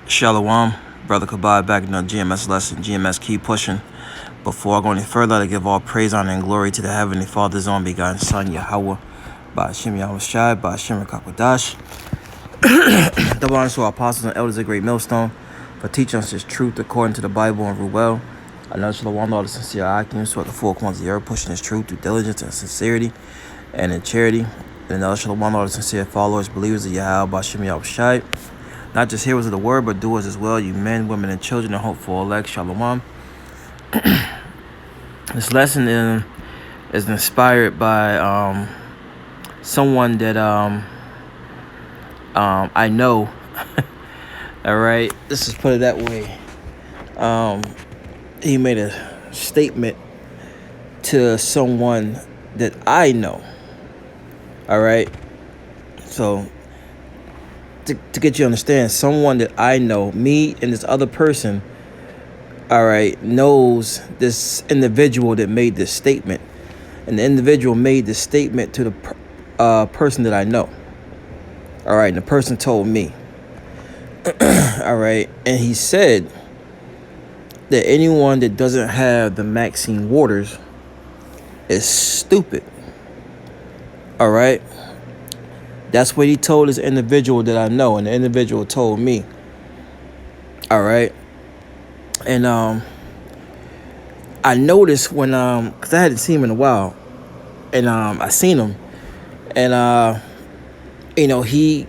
Shalom, Brother Kabad back in the GMS lesson. GMS keep pushing. Before I go any further, I give all praise, honor, and glory to the Heavenly Father's own begotten Son, Yahweh, by Hashem Yahweh Shai, by Hashem Rakakwadash. Double honors to our apostles and elders of Great Millstone for teaching us His truth according to the Bible and Ruel. Another Shalom, all the sincere Akim, so at the four corners of the earth, pushing His truth through diligence and sincerity and in charity. And another Shalom, all the sincere followers, believers of Yahweh, by Hashem Yahweh Shai. Not just hearers of the word, but doers as well. You men, women, and children, and hopeful elect. Shalom. This lesson is inspired by someone that I know. All right, let's just put it that way. He made a statement to someone that I know. All right, so. To get you to understand, someone that I know, me and this other person, all right, knows this individual that made this statement. And the individual made this statement to the person that I know. All right, and the person told me. All right, and he said that anyone that doesn't have the Maxine Waters is stupid. All right. That's what he told this individual that I know, and the individual told me. All right. And I noticed when because I hadn't seen him in a while, and I seen him, and he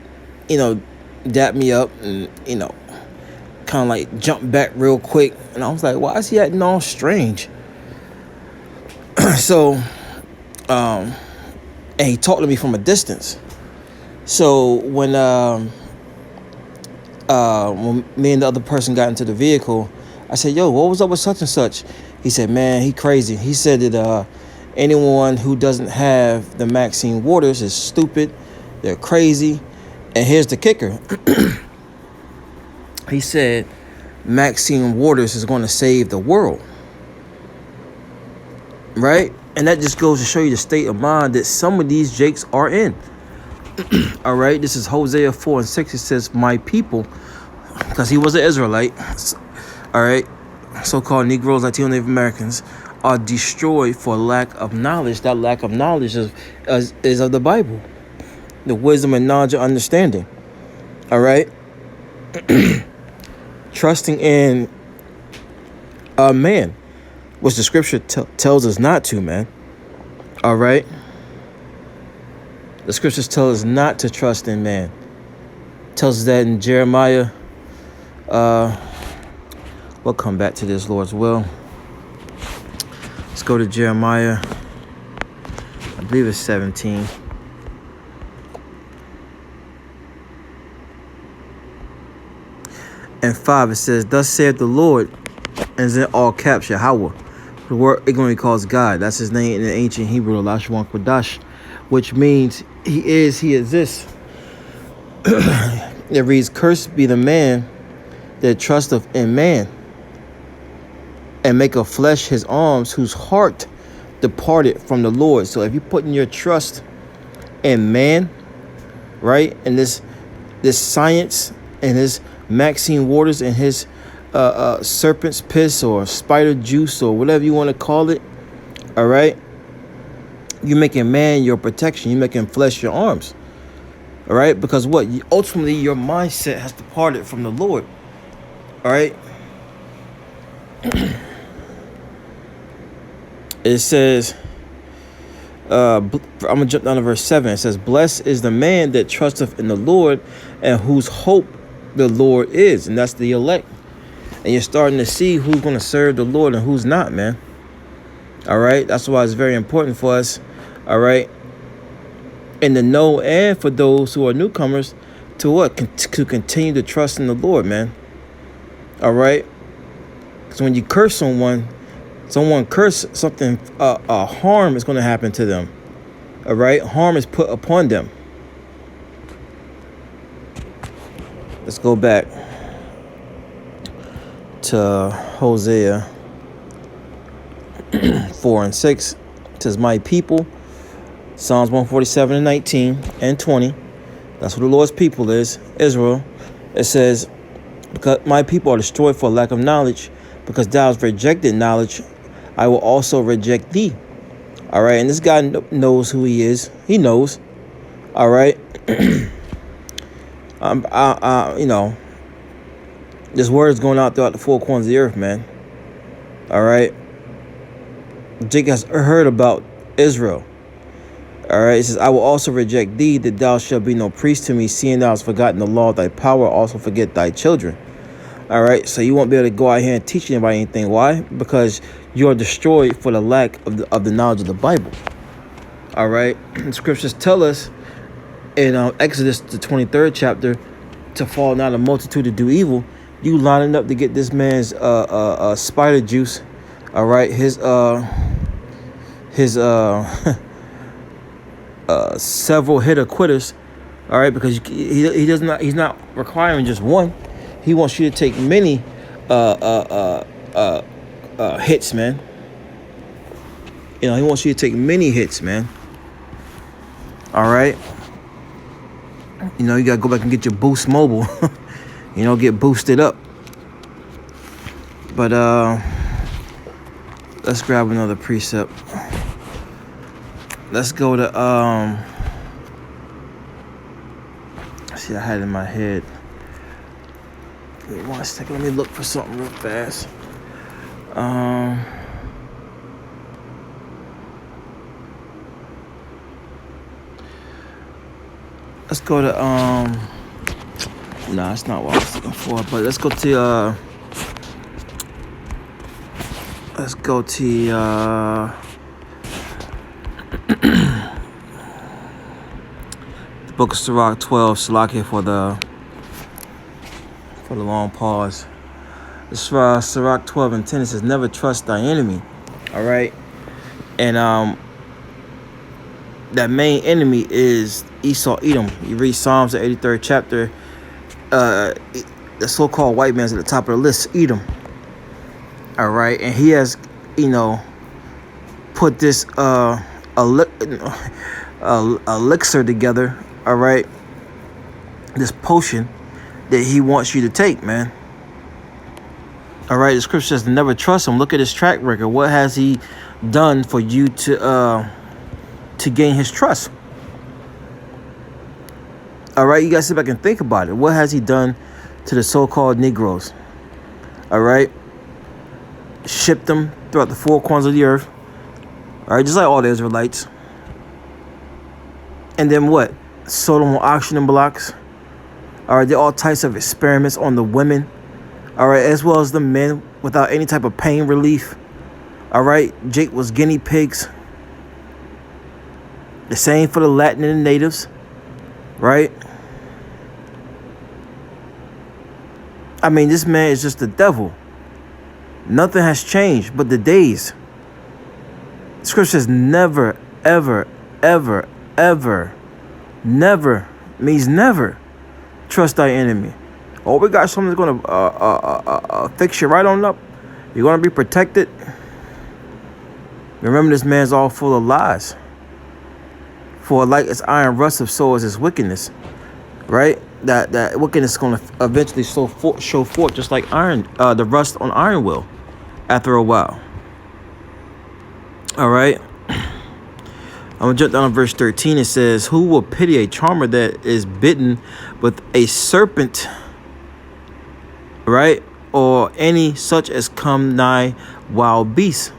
dapped me up and kind of like jumped back real quick, and I was like, why is he acting all strange? So and he talked to me from a distance. So when me and the other person got into the vehicle, I said, yo, what was up with such and such? He said, man, he crazy. He said that anyone who doesn't have the Maxine Waters is stupid. They're crazy. And here's the kicker. He said Maxine Waters is going to save the world. Right? And that just goes to show you the state of mind that some of these jakes are in. All right, this is Hosea 4:6. It says, my people, because he was an Israelite, all right, so-called Negroes, Latino, Native Americans, are destroyed for lack of knowledge. That lack of knowledge is of the Bible, the wisdom and knowledge and understanding. All right, trusting in a man, which the scripture tells us not to, man. All right. The scriptures tell us not to trust in man. It tells us that in Jeremiah. We'll come back to this, Lord's will. Let's go to Jeremiah. I believe it's 17. And 5, it says, thus saith the Lord, and it's in all caps, Yahweh. The word ignorantly calls God. That's his name in the ancient Hebrew, Lashwan Kodash, which means he exists. It reads, cursed be the man that trusteth in man, and make of flesh his arms, whose heart departed from the Lord. So if you're putting your trust in man, right, and this science and his Maxine Waters and his serpent's piss or spider juice or whatever you want to call it, all right, you're making man your protection. You're making flesh your arms. All right? Because what? Ultimately, your mindset has departed from the Lord. All right? It says, I'm going to jump down to verse 7. It says, blessed is the man that trusteth in the Lord and whose hope the Lord is. And that's the elect. And you're starting to see who's going to serve the Lord and who's not, man. All right? That's why it's very important for us, all right, in the know and for those who are newcomers to what? To continue to trust in the Lord, man. All right? Because when you curse someone curse something, harm is going to happen to them. All right? Harm is put upon them. Let's go back to Hosea 4:6. It says, my people, Psalms 147:19 and 20. That's who the Lord's people is, Israel. It says, because my people are destroyed for lack of knowledge, because thou hast rejected knowledge, I will also reject thee. All right, and this guy knows who he is. He knows. All right, this word is going out throughout the four corners of the earth, man. All right, Jacob has heard about Israel. All right, it says, I will also reject thee, that thou shalt be no priest to me, seeing thou hast forgotten the law of thy power, also forget thy children. All right, so you won't be able to go out here and teach anybody anything. Why? Because you are destroyed for the lack of the knowledge of the Bible. All right, the scriptures tell us in Exodus, the 23rd chapter, to fall not a multitude to do evil. You lining up to get this man's spider juice. All right, his several hitter quitters. All right, because he's not requiring just one. He wants you to take many hits, man. He wants you to take many hits, man. All right. You gotta go back and get your Boost Mobile. Get boosted up. But let's grab another precept. Let's go to see, I had it in my head. Give me 1 second. Let me look for something real fast. Let's go to nah, that's not what I was looking for. But let's go to the book of Sirach 12, Salakia for the long pause. It's Sirach 12 and 10. It says, never trust thy enemy. All right. And that main enemy is Esau, Edom. You read Psalms, the 83rd chapter. The so-called white man's at the top of the list, Edom. All right. And he has, put this elixir together. All right. This potion that he wants you to take, man. All right, the scripture says to never trust him. Look at his track record. What has he done for you to gain his trust? All right, you guys sit back and think about it. What has he done to the so-called Negroes? All right, shipped them throughout the four corners of the earth. All right, just like all the Israelites. And then what? Sold them on auction blocks. All right, there are all types of experiments on the women. All right, as well as the men without any type of pain relief. All right, Jake was guinea pigs. The same for the Latin and the natives. Right? I mean, this man is just the devil. Nothing has changed but the days. Scripture says never, ever, ever, ever, never means never trust thy enemy. Oh, we got something that's going to fix you right on up. You're going to be protected. Remember, this man's all full of lies. For like its iron rusteth, so is his wickedness. Right? That wickedness is going to eventually show forth just like iron, the rust on iron will after a while. All right. I'm going to jump down to verse 13. It says, who will pity a charmer that is bitten with a serpent, right? Or any such as come nigh wild beasts?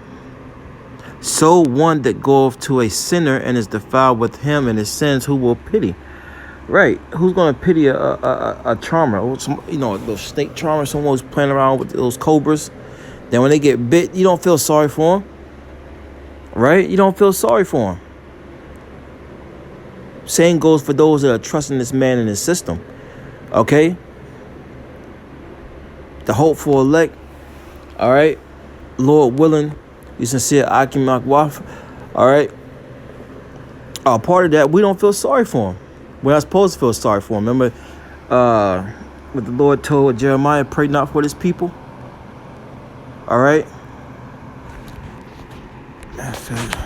So one that goeth to a sinner and is defiled with him and his sins, who will pity? Right. Who's going to pity a charmer? Those snake charmers, someone who's playing around with those cobras. Then when they get bit, you don't feel sorry for them. Right? You don't feel sorry for them. Same goes for those that are trusting this man and his system. Okay? The hopeful elect. All right? Lord willing, you sincere Akim Akwaf. All right? Part of that, we don't feel sorry for him. We're not supposed to feel sorry for him. Remember what the Lord told Jeremiah, pray not for this people. All right? That's it.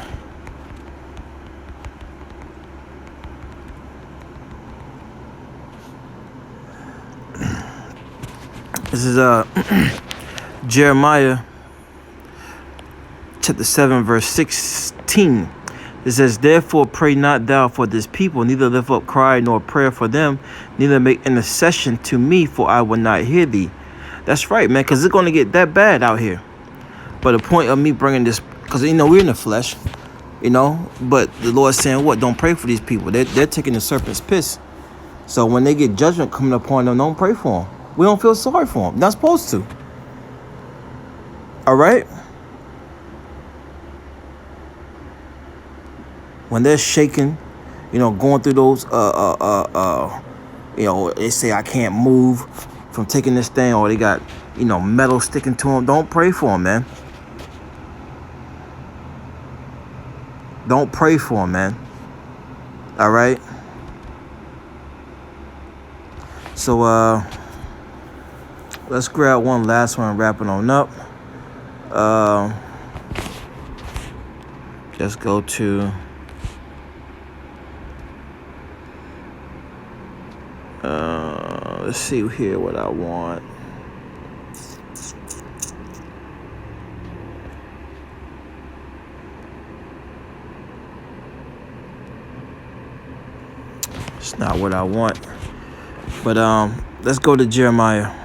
This is Jeremiah chapter 7, verse 16. It says, therefore pray not thou for this people, neither lift up cry nor prayer for them, neither make intercession to me, for I will not hear thee. That's right, man, because it's going to get that bad out here. But the point of me bringing this, because, we're in the flesh, but the Lord's saying, what? Don't pray for these people. They're taking the serpent's piss. So when they get judgment coming upon them, don't pray for them. We don't feel sorry for them. Not supposed to. All right? When they're shaking, going through those, they say I can't move from taking this thing, or they got, metal sticking to them. Don't pray for them, man. Don't pray for them, man. All right? So, let's grab one last one, wrapping on up. Let's go to... let's see here what I want. It's not what I want. But let's go to Jeremiah.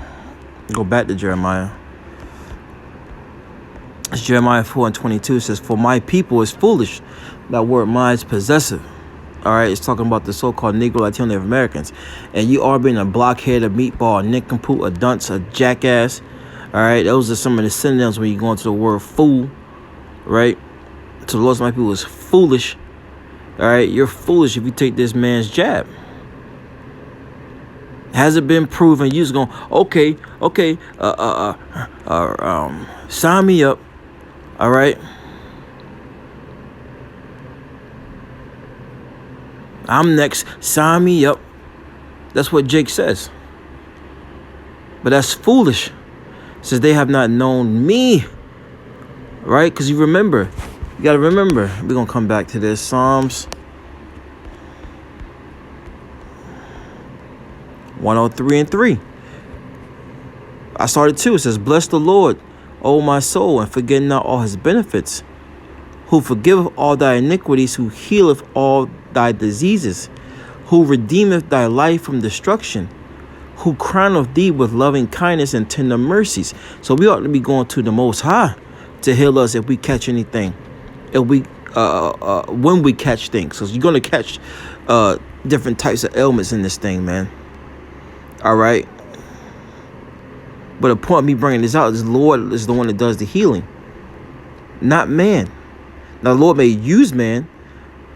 Go back to Jeremiah. It's Jeremiah 4:22. It says, for my people is foolish, that word mine is possessive. All right, it's talking about the so-called Negro, Latino, Native Americans. And you are being a blockhead, a meatball, a nincompoop, a dunce, a jackass. All right, those are some of the synonyms when you go into the word fool. Right? So the Lord's my people is foolish. All right, you're foolish if you take this man's jab. Has it been proven? You just going, okay, sign me up. All right. I'm next. Sign me up. That's what Jake says. But that's foolish. It says they have not known me. Right? Because you got to remember. We're going to come back to this. Psalms 103:3. I started too. It says, bless the Lord, O my soul, and forget not all his benefits, who forgiveth all thy iniquities, who healeth all thy diseases, who redeemeth thy life from destruction, who crowneth thee with loving kindness and tender mercies. So we ought to be going to the Most High to heal us if we catch anything. If we, when we catch things. So you're going to catch different types of ailments in this thing, man. All right. But the point of me bringing this out is the Lord is the one that does the healing, not man. Now, the Lord may use man,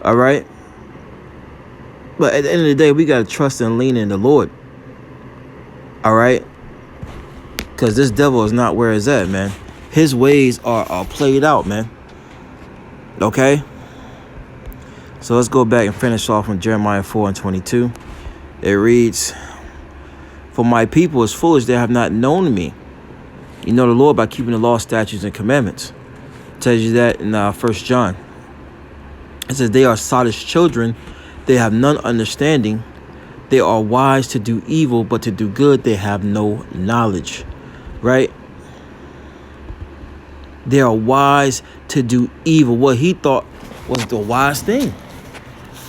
all right? But at the end of the day, we got to trust and lean in the Lord, all right? Because this devil is not where it's at, man. His ways are played out, man. Okay? So let's go back and finish off on Jeremiah 4:22. It reads, for my people is foolish, they have not known me. You know the Lord by keeping the law, statutes, and commandments. It tells you that in 1 John. It says, they are sottish children, they have none understanding. They are wise to do evil, but to do good they have no knowledge. Right? They are wise to do evil. What he thought was the wise thing.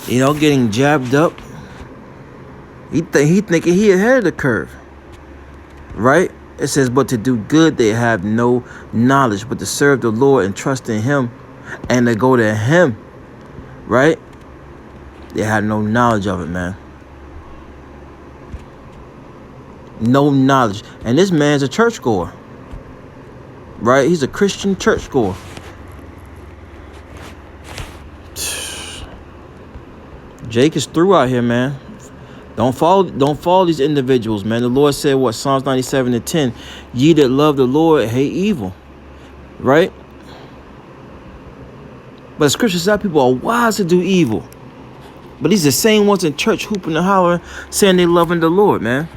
Getting jabbed up. He thinking he ahead of the curve. Right? It says, but to do good they have no knowledge, but to serve the Lord and trust in him and to go to him. Right? They have no knowledge of it, man. No knowledge. And this man's a churchgoer. Right? He's a Christian churchgoer. Jake is through out here, man. Don't follow these individuals, man. The Lord said what? Psalms 97:10. Ye that love the Lord hate evil. Right? But the scripture says people are wise to do evil. But these are the same ones in church hooping and hollering, saying they loving the Lord, man.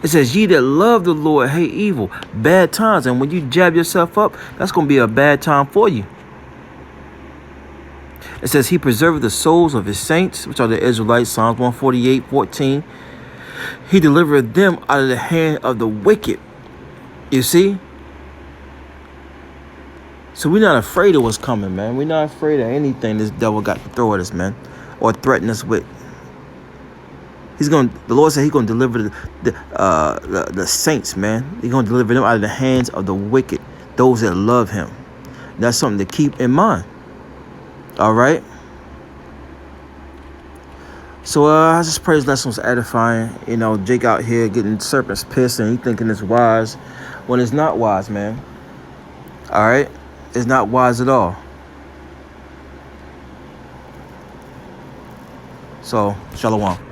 It says, ye that love the Lord hate evil. Bad times. And when you jab yourself up, that's going to be a bad time for you. It says, he preserveth the souls of his saints, which are the Israelites. Psalms 148:14. He delivered them out of the hand of the wicked. You see? So we're not afraid of what's coming, man. We're not afraid of anything this devil got to throw at us, man, or threaten us with. The Lord said He's gonna deliver the saints, man. He's gonna deliver them out of the hands of the wicked, those that love Him. That's something to keep in mind. All right. So I just pray this lesson was edifying. You know, Jake out here getting serpents pissed and he thinking it's wise when it's not wise, man. All right, it's not wise at all. So, shalom.